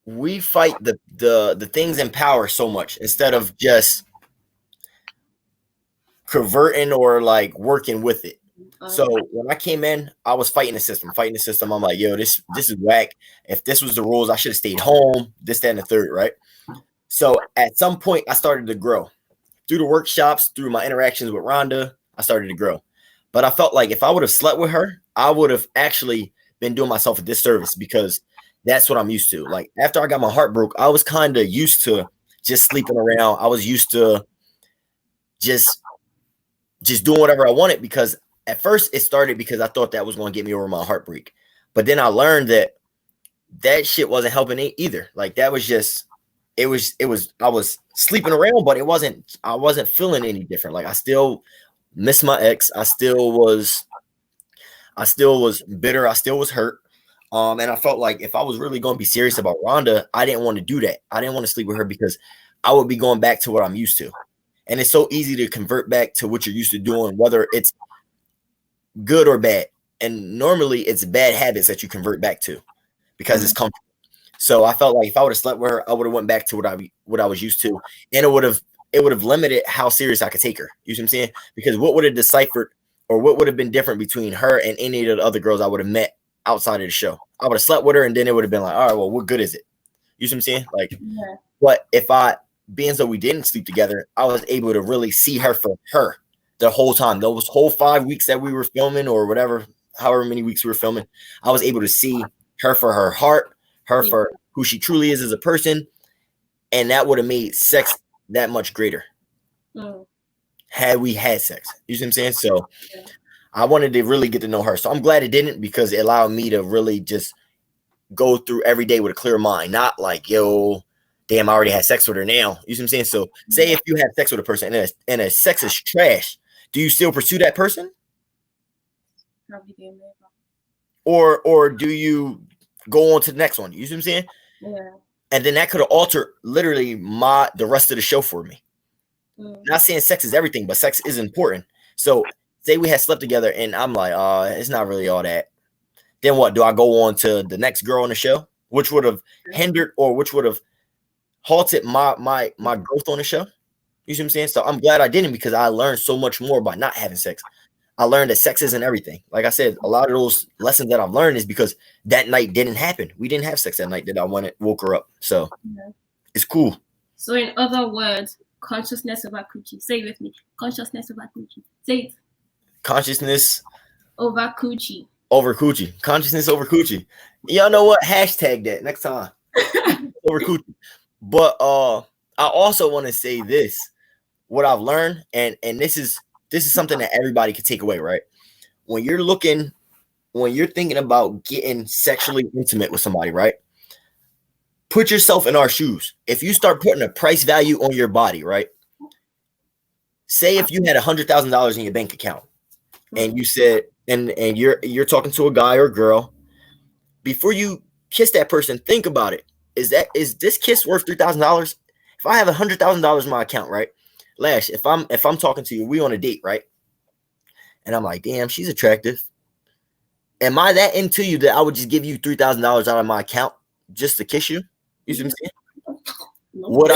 We fight the things in power so much instead of just converting or like working with it. So when I came in, I was fighting the system. I'm like, yo, this is whack. If this was the rules, I should have stayed home. This, that, and the third, right? So at some point, I started to grow. Through the workshops, through my interactions with Rhonda, I started to grow. But I felt like if I would have slept with her, I would have actually been doing myself a disservice, because that's what I'm used to. Like after I got my heart broke, I was kind of used to just sleeping around. I was used to just doing whatever I wanted, because at first it started because I thought that was going to get me over my heartbreak. But then I learned that shit wasn't helping either. Like that was just, I was sleeping around, but I wasn't feeling any different. Like I still miss my ex. I still was bitter. I still was hurt. And I felt like if I was really going to be serious about Rhonda, I didn't want to do that. I didn't want to sleep with her because I would be going back to what I'm used to. And it's so easy to convert back to what you're used to doing, whether it's good or bad. And normally it's bad habits that you convert back to because it's comfortable. So I felt like if I would have slept with her, I would have went back to what I was used to. And it would have limited how serious I could take her. You see what I'm saying? Because what would have deciphered, or what would have been different between her and any of the other girls I would have met outside of the show? I would have slept with her, and then it would have been like, all right, well, what good is it? You see what I'm saying? Like, yeah. But being so we didn't sleep together, I was able to really see her for her the whole time. Those whole 5 weeks that we were filming, or whatever, however many weeks we were filming, I was able to see her for her heart, her for who she truly is as a person. And that would have made sex that much greater had we had sex. You see what I'm saying? So I wanted to really get to know her. So I'm glad it didn't, because it allowed me to really just go through every day with a clear mind. Not like, yo, damn, I already had sex with her now. You see what I'm saying? So say if you have sex with a person and a sex is trash, do you still pursue that person? Or do you go on to the next one? You see what I'm saying? Yeah. And then that could have altered literally the rest of the show for me. Not saying sex is everything, but sex is important. So say we had slept together and I'm like, it's not really all that. Then what? Do I go on to the next girl on the show, which would have hindered, or which would have halted my growth on the show? You see what I'm saying? So I'm glad I didn't, because I learned so much more by not having sex. I learned that sex isn't everything. Like I said, a lot of those lessons that I've learned is because that night didn't happen. We didn't have sex that night that I woke her up. So it's cool. So in other words, consciousness over coochie. Say it with me. Consciousness over coochie. Say it. Consciousness over coochie. Over coochie. Consciousness over coochie. Y'all know what? Hashtag that next time. Over coochie. But I also want to say this. What I've learned, and this is something that everybody can take away, right? When you're thinking about getting sexually intimate with somebody, right? put yourself in our shoes. If you start putting a price value on your body, right? Say if you had $100,000 in your bank account, and you said, and you're talking to a guy or a girl, before you kiss that person, think about it. Is this kiss worth $3,000? If I have $100,000 in my account, right? Lash, if I'm talking to you, we on a date, right? And I'm like, damn, she's attractive. Am I that into you that I would just give you $3,000 out of my account just to kiss you? You see what I'm saying? Would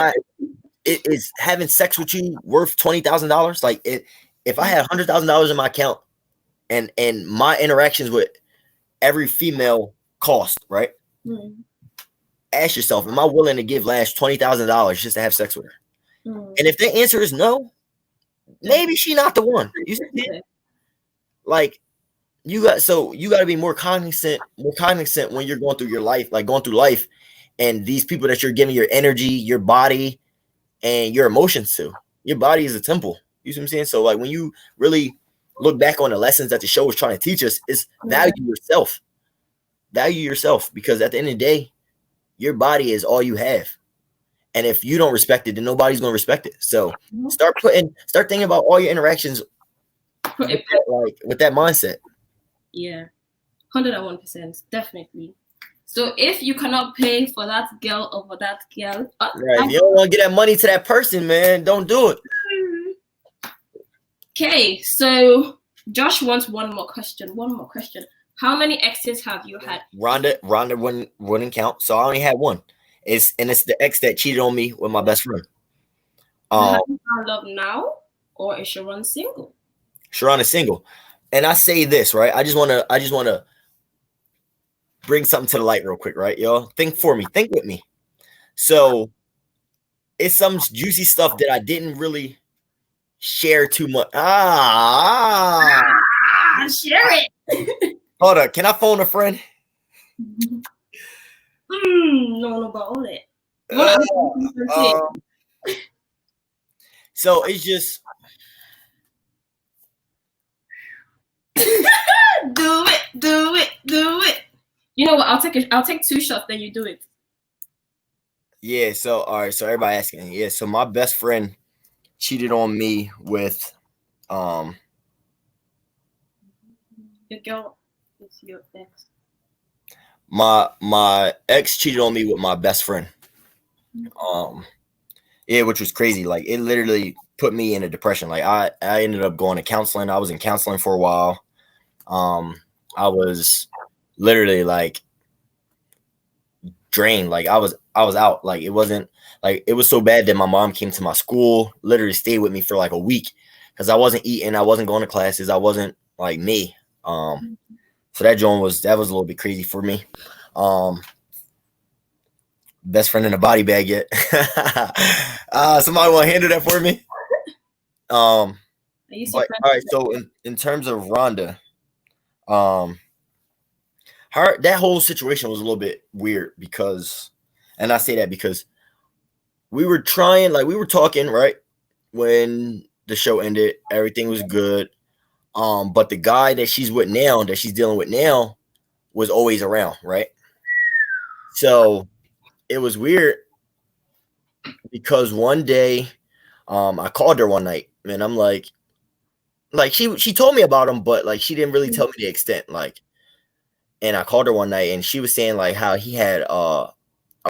is having sex with you worth $20,000? Like, if I had $100,000 in my account and my interactions with every female cost, right? Mm-hmm. Ask yourself, am I willing to give Lash $20,000 just to have sex with her? Mm-hmm. And if the answer is no, maybe she's not the one. You see? Like, you got to be more cognizant when you're going through your life, like going through life, and these people that you're giving your energy, your body, and your emotions to. Your body is a temple. You see what I'm saying? So like when you really look back on the lessons that the show is trying to teach us, is value yourself. Value yourself, because at the end of the day, your body is all you have. And if you don't respect it, then nobody's going to respect it. So start thinking about all your interactions with that mindset. Yeah, 101%, definitely. So if you cannot pay for that girl or for that girl, right? If you don't want to get that money to that person, man, don't do it. Okay, so Josh wants one more question. How many exes have you had? Rhonda wouldn't count, so I only had one. It's the ex that cheated on me with my best friend. Have you found love now, or is Sharron single? Sharron is single, and I say this, right? I just wanna bring something to the light real quick, right, y'all? Think with me. So it's some juicy stuff that I didn't really share too much. Share it. Hold up, can I phone a friend? No, about all that. So it's just do it. You know what? I'll take 2 shots, then you do it. Yeah. So all right. So everybody asking. Yeah. So my best friend cheated on me with your girl is your ex. My ex cheated on me with my best friend. Yeah, which was crazy. Like, it literally put me in a depression. Like, I ended up going to counseling. I was in counseling for a while. I was literally like drained. Like, I was out. Like, it wasn't like, it was so bad that my mom came to my school, literally stayed with me for like a week because I wasn't eating. I wasn't going to classes. I wasn't like me. So that joint was a little bit crazy for me. Best friend in a body bag yet. Somebody want to handle that for me? All right. So in terms of Rhonda, that whole situation was a little bit weird because, and I say that because we were talking, right? When the show ended, everything was good. But the guy that she's dealing with now was always around, right? So it was weird because one day, I called her one night and I'm like she told me about him, but like she didn't really tell me the extent. Like, and I called her one night and she was saying like how he had a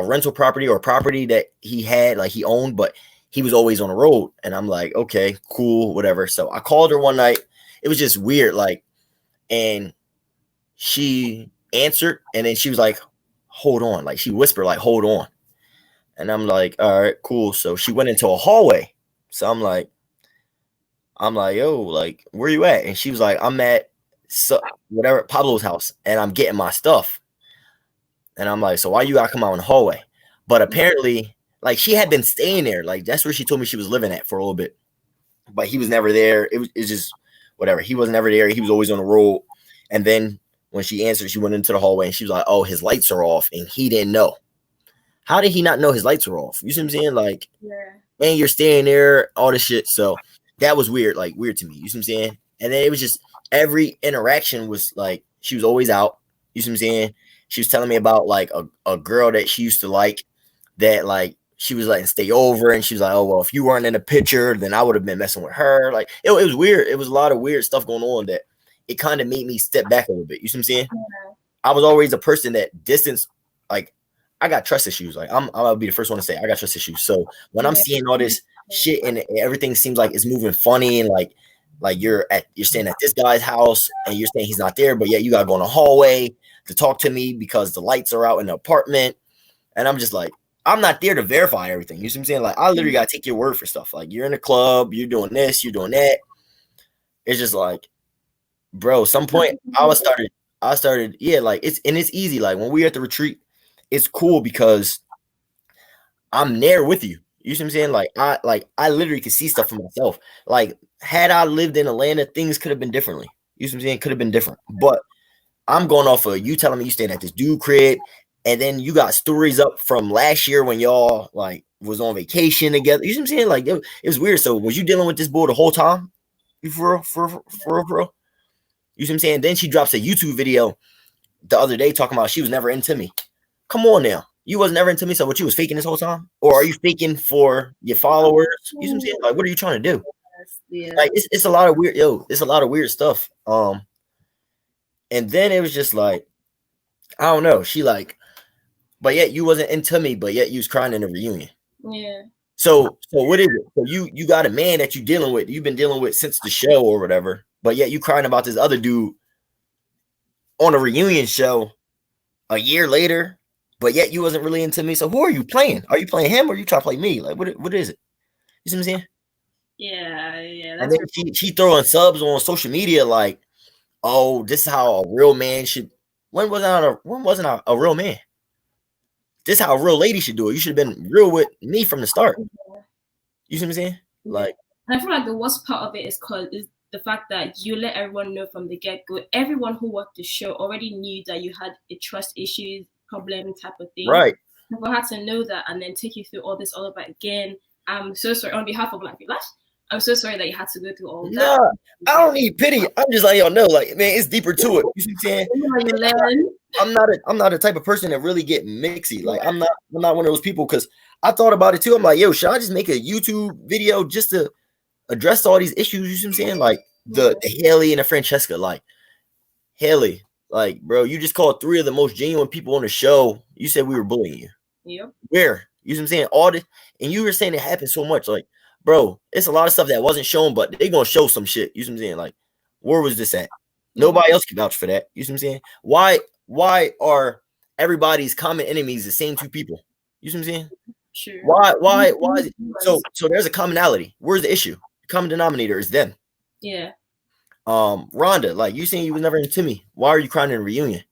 rental property or property that he had, like he owned, but he was always on the road. And I'm like, okay, cool, whatever. So I called her one night. It was just weird, like, and she answered and then she was like, hold on. Like, she whispered, like, hold on. And I'm like, all right, cool. So she went into a hallway. So I'm like, yo, like, where you at? And she was like, I'm at Pablo's house and I'm getting my stuff. And I'm like, so why you gotta come out in the hallway? But apparently, like, she had been staying there. Like, that's where she told me she was living at for a little bit. But he was never there. It's just whatever. He was never there. He was always on the road. And then when she answered, she went into the hallway and she was like, oh, his lights are off. And he didn't know. How did he not know his lights were off? You see what I'm saying? Like, and you're staying there, all this shit. So that was weird, like weird to me. You see what I'm saying? And then it was just every interaction was like, she was always out. You see what I'm saying? She was telling me about like a girl that she used to like. that like she was letting stay over, and she was like, oh well, if you weren't in the picture, then I would have been messing with her. Like it was weird. It was a lot of weird stuff going on that it kind of made me step back a little bit. You see what I'm saying? Yeah. I was always a person that distance, like I got trust issues. Like I'll be the first one to say I got trust issues. So when I'm seeing all this shit and everything seems like it's moving funny, and like you're staying at this guy's house and you're saying he's not there, but yet you gotta go in the hallway to talk to me because the lights are out in the apartment, and I'm just like, I'm not there to verify everything. You see what I'm saying? Like I literally gotta take your word for stuff. Like you're in a club, you're doing this, you're doing that. It's just like, bro, some point I started, yeah, like it's easy. Like when we're at the retreat, it's cool because I'm there with you. You see what I'm saying? Like I literally could see stuff for myself. Like had I lived in Atlanta, things could have been differently. You see what I'm saying? Could have been different. But I'm going off of you telling me you staying at this dude crib, and then you got stories up from last year when y'all like was on vacation together. You see what I'm saying? Like it was weird. So was you dealing with this boy the whole time? For real? You see what I'm saying? Then she drops a YouTube video the other day talking about she was never into me. Come on now. You was never into me, so what, you was faking this whole time? Or are you faking for your followers? You see what I'm saying? Like, what are you trying to do? Yeah. Like, it's a lot of weird, it's a lot of weird stuff. And then it was just like, I don't know. She like, but yet you wasn't into me, but yet you was crying in the reunion. Yeah. So what is it? So you got a man that you've been dealing with since the show or whatever, but yet you crying about this other dude on a reunion show a year later, but yet you wasn't really into me. So who are you playing? Are you playing him or are you trying to play me? Like what is it? You see what I'm saying? Yeah. And then she throwing subs on social media like, oh, this is how a real man should. When wasn't I a real man? This is how a real lady should do it. You should have been real with me from the start. You see what I'm saying? Like, I feel like the worst part of it is the fact that you let everyone know from the get-go. Everyone who watched the show already knew that you had a trust issues problem type of thing. right. People had to know that and then take you through all this all over again. I'm so sorry on behalf of Black people. I'm so sorry that you had to go through all that. Nah, I don't need pity. I'm just letting y'all know, like, man, it's deeper to it. You see what I'm saying? I'm not a type of person that really get mixy. Like, I'm not one of those people, because I thought about it too. I'm like, yo, should I just make a YouTube video just to address all these issues? You see what I'm saying? Like the Haley and the Francesca. Like, Haley, like, bro, you just called 3 of the most genuine people on the show. You said we were bullying you. Yep. Where? You see what I'm saying? All this, and you were saying it happened so much. Like, bro, it's a lot of stuff that wasn't shown, but they gonna show some shit. You see what I'm saying? Like, where was this at? Nobody else can vouch for that. You see what I'm saying? Why are everybody's common enemies the same 2 people? You see what I'm saying? Sure. Why is it? So there's a commonality. Where's the issue? The common denominator is them. Yeah. Rhonda, like, you saying you was never into me. Why are you crying in a reunion?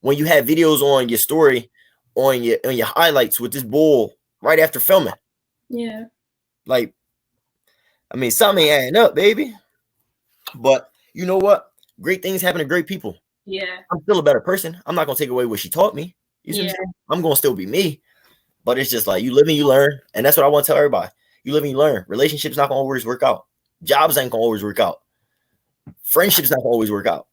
When you had videos on your story, on your highlights with this bull right after filming. Yeah. Like, I mean, something ain't adding up, baby. But you know what? Great things happen to great people. Yeah. I'm still a better person. I'm not gonna take away what she taught me. You see what I'm saying? I'm gonna still be me. But it's just like, you live and you learn. And that's what I want to tell everybody. You live and you learn. Relationships not gonna always work out. Jobs ain't gonna always work out. Friendships not gonna always work out.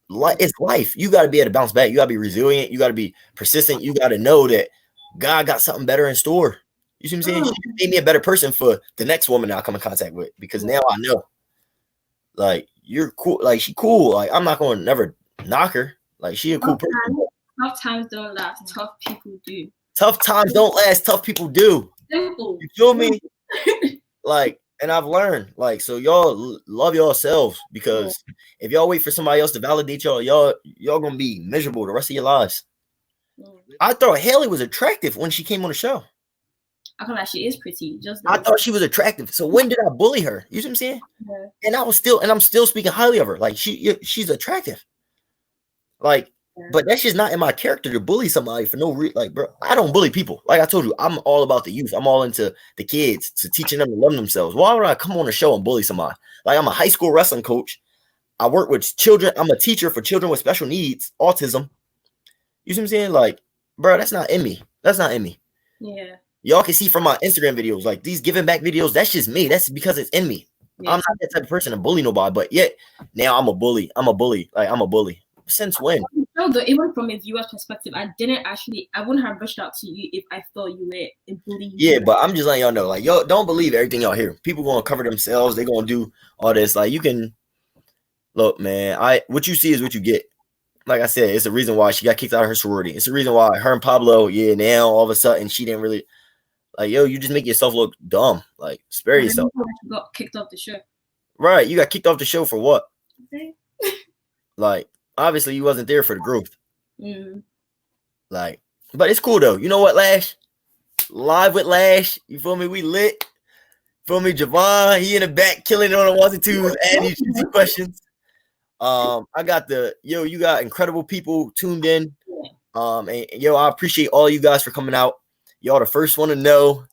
It's life. You gotta be able to bounce back. You gotta be resilient. You gotta be persistent. You gotta know that God got something better in store. You see what I'm saying? She made me a better person for the next woman that I come in contact with, because now I know, like, you're cool. Like, she cool. Like, I'm not going to never knock her. Like, she a cool person. Tough times don't last. Tough people do. Tough times don't last. Tough people do. Simple. You feel me? Like, and I've learned, like, so y'all love yourselves, because if y'all wait for somebody else to validate y'all going to be miserable the rest of your lives. I thought Haley was attractive when she came on the show. I feel like she is pretty. I thought she was attractive. So when did I bully her? You see what I'm saying? Yeah. And I'm still speaking highly of her. Like, she's attractive. Like, but that's just not in my character to bully somebody for no reason. Like, bro, I don't bully people. Like I told you, I'm all about the youth. I'm all into the kids, to teaching them to love themselves. Why would I come on a show and bully somebody? Like, I'm a high school wrestling coach. I work with children. I'm a teacher for children with special needs, autism. You see what I'm saying? Like, bro, that's not in me. That's not in me. Yeah. Y'all can see from my Instagram videos, like these giving back videos, that's just me. That's because it's in me. Yeah. I'm not that type of person to bully nobody, but yet now I'm a bully. Like, I'm a bully. Since when? Although even from a viewer's perspective, I wouldn't have reached out to you if I thought you were a bully. Yeah, but I'm just letting y'all know, like, yo, don't believe everything y'all hear. People gonna cover themselves. They gonna do all this. Like, you can look, man. What you see is what you get. Like I said, it's the reason why she got kicked out of her sorority. It's the reason why her and Pablo, now all of a sudden she didn't really like, yo, you just make yourself look dumb. Like, spare yourself. You got kicked off the show. Right. You got kicked off the show for what? Like, obviously you wasn't there for the growth. Like, but it's cool though. You know what, Lash? Live with Lash. You feel me? We lit. Feel me? JeVaughn, he in the back killing it on the ones and twos and these easy questions. I got you got incredible people tuned in. And I appreciate all you guys for coming out. Y'all the first one to know.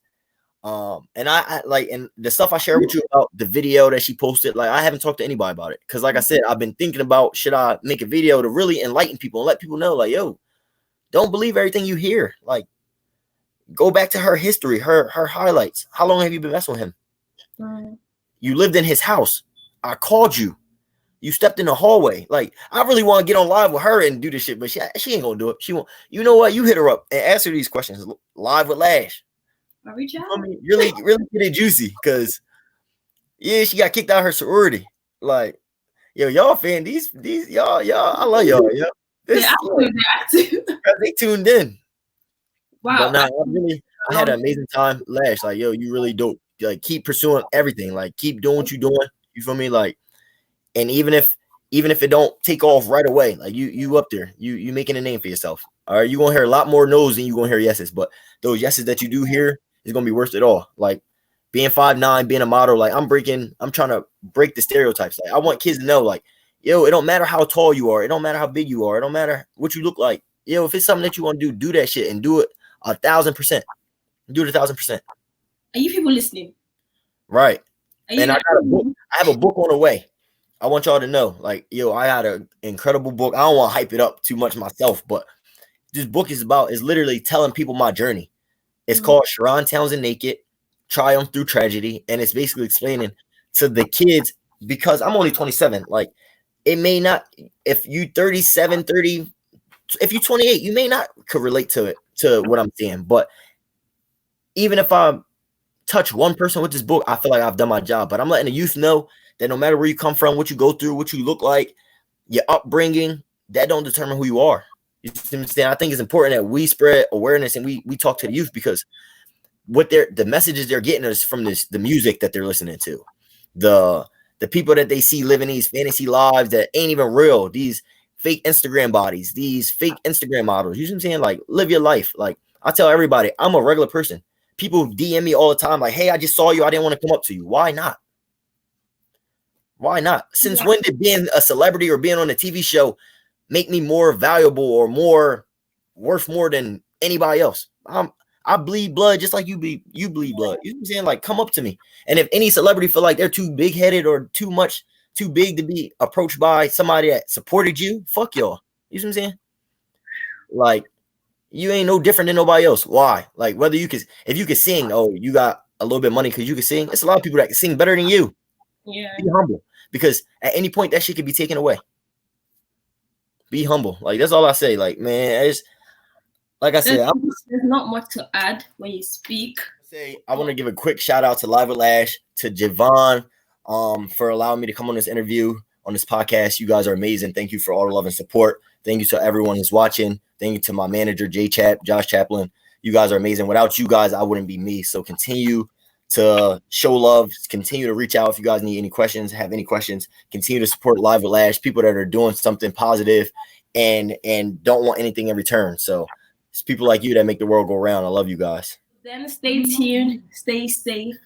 And I like, and the stuff I shared with you about the video that she posted, like, I haven't talked to anybody about it. Cause like I said, I've been thinking about, should I make a video to really enlighten people and let people know, like, yo, don't believe everything you hear. Like, go back to her history, her highlights. How long have you been messing with him? You lived in his house. I called you. You stepped in the hallway. Like, I really want to get on live with her and do this shit, but she ain't gonna do it. She won't. You know what? You hit her up and ask her these questions live with Lash. I'll reach out. I mean, really get it juicy, because she got kicked out of her sorority. Like, yo, y'all fan these y'all. I love y'all. Yo. They tuned in. Wow. But I had an amazing time. Lash, like, yo, you really dope. Like, keep pursuing everything. Like, keep doing what you're doing. You feel me? Like, and even if it don't take off right away, like, you up there, you making a name for yourself. All right, you gonna hear a lot more no's than you gonna hear yeses. But those yeses that you do hear is gonna be worth it all. Like, being 5'9", being a model, like, I'm trying to break the stereotypes. Like, I want kids to know, like, yo, it don't matter how tall you are, it don't matter how big you are, it don't matter what you look like. Yo, if it's something that you want to do that shit and do it 1,000%. Do it 1,000%. Are you people listening? Right. And I got a book. I have a book on the way. I want y'all to know, like, yo, I had an incredible book. I don't want to hype it up too much myself, but this book is literally telling people my journey. It's called Sharron Townsend Naked, Triumph Through Tragedy. And it's basically explaining to the kids, because I'm only 27. Like, it may not, if you 37, 30, if you're 28, you may not could relate to what I'm saying. But even if I touch one person with this book, I feel like I've done my job. But I'm letting the youth know that no matter where you come from, what you go through, what you look like, your upbringing, that don't determine who you are. You see what I'm saying? I think it's important that we spread awareness and we talk to the youth, because the messages they're getting is from the music that they're listening to, the people that they see living these fantasy lives that ain't even real, these fake Instagram bodies, these fake Instagram models. You see what I'm saying? Like, live your life. Like, I tell everybody, I'm a regular person. People DM me all the time, like, hey, I just saw you. I didn't want to come up to you. Why not? Why not? Since when did being a celebrity or being on a TV show make me more valuable or more worth more than anybody else? I bleed blood just like you bleed blood. You know what I'm saying? Like, come up to me. And if any celebrity feel like they're too big-headed or too big to be approached by somebody that supported you, fuck y'all. You know what I'm saying? Like, you ain't no different than nobody else. Why? Like, if you could sing, oh, you got a little bit of money because you can sing. It's a lot of people that can sing better than you. Yeah. Be humble, because at any point that shit could be taken away. Be humble. Like, that's all I say. Like, man, it's like I said, there's not much to add when you speak. I want to give a quick shout out to Live with Lash, to JeVaughn, for allowing me to come on this interview on this podcast. You guys are amazing. Thank you for all the love and support. Thank you to everyone who's watching. Thank you to my manager, Josh Chaplin. You guys are amazing. Without you guys, I wouldn't be me. So continue to show love. Continue to reach out if you guys need any questions, have any questions. Continue to support Live with Lash, people that are doing something positive and don't want anything in return. So it's people like you that make the world go round. I love you guys. Then stay tuned. Stay safe.